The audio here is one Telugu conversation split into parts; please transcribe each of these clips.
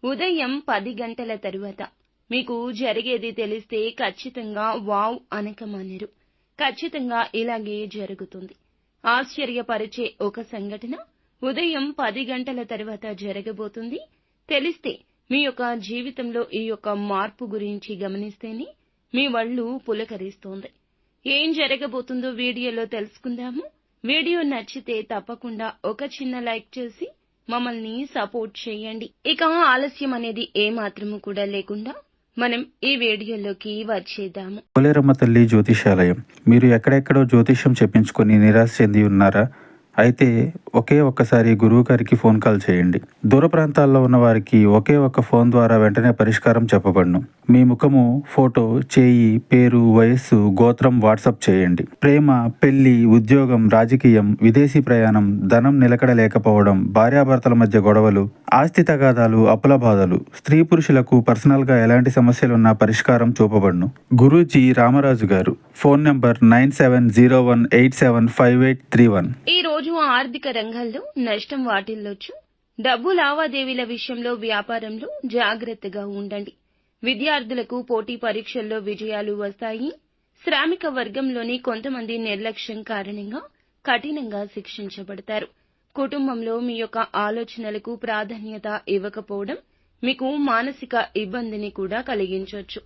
ఉదయం 10 గంటల తరువాత మీకు జరిగేది తెలిస్తే ఖచ్చితంగా వావ్ అనకమానరు. ఖచ్చితంగా ఇలాగే జరుగుతుంది. ఆశ్చర్యపరిచే ఒక సంఘటన ఉదయం 10 గంటల తరువాత జరగబోతుంది. తెలిస్తే మీ యొక్క జీవితంలో ఈ యొక్క మార్పు గురించి గమనిస్తేనే మీ వళ్ళు పులకరిస్తోంది. ఏం జరగబోతుందో వీడియోలో తెలుసుకుందాము. వీడియో నచ్చితే తప్పకుండా ఒక చిన్న లైక్ చేసి మమ్మల్ని సపోర్ట్ చేయండి. ఇక ఆలస్యం అనేది ఏమాత్రము కూడా లేకుండా మనం ఈ వీడియోలోకి వచ్చేద్దాము. పోలేరమ్మ తల్లి జ్యోతిషాలయం. మీరు ఎక్కడెక్కడో జ్యోతిష్యం చెప్పించుకొని నిరాశ చెంది ఉన్నారా? అయితే ఒకే ఒక్కసారి గురువు గారికి ఫోన్ కాల్ చేయండి. దూర ప్రాంతాల్లో ఉన్న వారికి ఒకే ఒక్క ఫోన్ ద్వారా వెంటనే పరిష్కారం చెప్పబడును. మీ ముఖము, ఫోటో, చేయి, పేరు, వయస్సు, గోత్రం వాట్సాప్ చేయండి. ప్రేమ, పెళ్లి, ఉద్యోగం, రాజకీయం, విదేశీ ప్రయాణం, ధనం నిలకడ లేకపోవడం, భార్యాభర్తల మధ్య గొడవలు, ఆస్తి తగాదాలు, అప్పుల బాధలు, స్త్రీ పురుషులకు పర్సనల్ గా ఎలాంటి సమస్యలున్నా పరిష్కారం చూపబడును. గురూజీ రామరాజు గారు. Phone number 9701875831. ఈ రోజు ఆర్థిక రంగంలో నష్టం వాటిల్లొచ్చు. డబ్బు లావాదేవీల విషయంలో, వ్యాపారంలో జాగ్రత్తగా ఉండండి. విద్యార్థులకు పోటీ పరీక్షల్లో విజయాలు వస్తాయి. శ్రామిక వర్గంలోని కొంతమంది నిర్లక్ష్యం కారణంగా కఠినంగా శిక్షించబడతారు. కుటుంబంలో మీ యొక్క ఆలోచనలకు ప్రాధాన్యత ఇవ్వకపోవడం మీకు మానసిక ఇబ్బందిని కూడా కలిగించవచ్చు.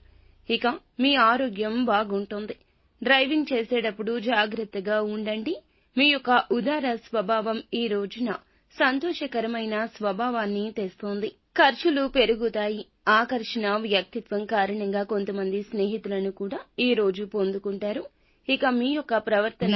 ఇక మీ ఆరోగ్యం బాగుంటుంది. డ్రైవింగ్ చేసేటప్పుడు జాగ్రత్తగా ఉండండి. మీ యొక్క ఉదార స్వభావం ఈ రోజున సంతోషకరమైన స్వభావాన్ని తెస్తోంది. ఖర్చులు పెరుగుతాయి. ఆకర్షణ వ్యక్తిత్వం కారణంగా కొంతమంది స్నేహితులను కూడా ఈ రోజు పొందుకుంటారు. ఇక మీ యొక్క ప్రవర్తన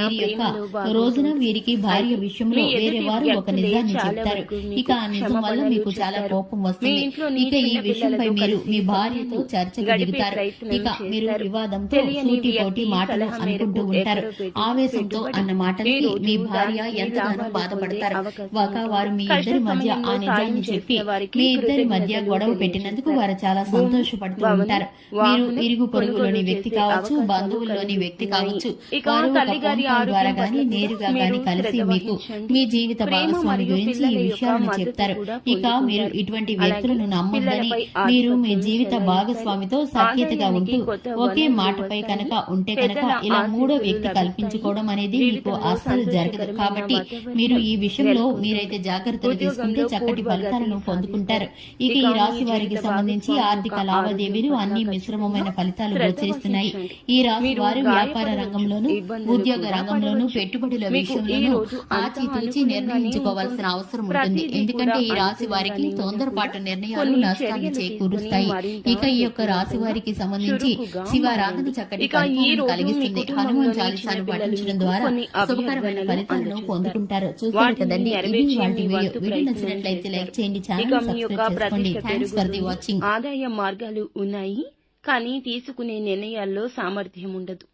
రోజున వీరికి భార్య విషయంలో వేరే వారు ఒక నిజాన్ని చెప్తారు. ఇక ఆ నిజం వల్ల మీకు చాలా కోపం వస్తుంది. ఇక ఈ విషయంపై మీరు మీ భార్యతో చర్చకు దిగుతారు. ఇక మీరు వివాదంతో సూటి పోటీ మాటలు అనుకుంటూ ఉంటారు. ఆవేశంతో అన్న మాటలకి మీ భార్య ఎంతగానో బాధపడతారు. వారు మీ ఇద్దరి మధ్య ఆ నిజాన్ని చెప్పి మీ ఇద్దరి మధ్య గొడవ పెట్టినందుకు వారు చాలా సంతోషపడుతూ ఉంటారు. మీరు ఇరుగు పొరుగులోని వ్యక్తి కావచ్చు, బంధువుల్లోని వ్యక్తి కావచ్చు, వారు ఒక ఫోన్ కాల్ ద్వారా గాని నేరుగా గాని కలిసి మీకు మీ జీవిత భాగస్వామి గురించి ఈ విషయాలను చెప్తారు. ఇక మీరు ఇటువంటి వ్యక్తులను నమ్మొద్దని, మీరు మీ జీవిత భాగస్వామితో సఖ్యతగా ఉంటూ ఒకే మాటపై కనుక ఉంటే కనుక ఇలా మూడో వ్యక్తి కల్పించుకోవడం అనేది మీకు అస్సలు జరగదు. కాబట్టి మీరు ఈ విషయంలో మీరైతే జాగ్రత్తలు తీసుకుంటే చక్కటి ఫలితాలను పొందుకుంటారు. ఇక ఈ రాశి వారికి సంబంధించి ఆర్థిక లావాదేవీలు అన్ని మిశ్రమమైన ఫలితాలు గోచరిస్తున్నాయి. ఈ రాశి వారు వ్యాపార రంగంలోనూ, ఉద్యోగ రంగంలోనూ, పెట్టుబడుల విషయంలోనూ ఆచితూచి నిర్ణయించుకోవాల్సిన అవసరం ఉంటుంది. ఎందుకంటే ఈ రాశి వారికి తొందరపాటు నిర్ణయాలు నష్టాన్ని చేకూరుస్తాయి. ఇక ఈ యొక్క రాశి వారికి సంబంధించి శివారాధన చక్కటి ఫలితాలను కలిగిస్తుంది. హనుమాన్ చాలీసాను పఠించడం ద్వారా శుభకరమైన ఫలితాలను పొందుకుంటారు. చూసారు కదండి, ఇది వాటి వీడియో నచ్చినట్లయితే లైక్ చేయండి, ఛానల్ సబ్స్క్రైబ్ చేసుకోండి. Thanks for the watching. ఆదాయ మార్గాలు ఉన్నాయి, కానీ తీసుకునే నిర్ణయాల్లో సామర్థ్యం ఉండదు.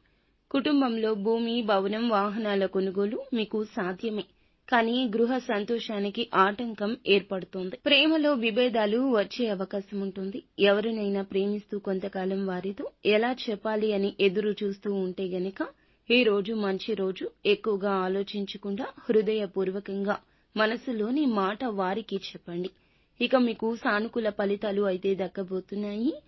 కుటుంబంలో భూమి, భవనం, వాహనాల కొనుగోలు మీకు సాధ్యమే, కానీ గృహ సంతోషానికి ఆటంకం ఏర్పడుతోంది. ప్రేమలో విభేదాలు వచ్చే అవకాశం ఉంటుంది. ఎవరినైనా ప్రేమిస్తూ కొంతకాలం వారితో ఎలా చెప్పాలి అని ఎదురు చూస్తూ ఉంటే గనక ఈ రోజు మంచి రోజు. ఎక్కువగా ఆలోచించకుండా హృదయపూర్వకంగా మనసులోని మాట వారికి చెప్పండి. ఇక మీకు సానుకూల ఫలితాలు అయితే దక్కబోతున్నాయి.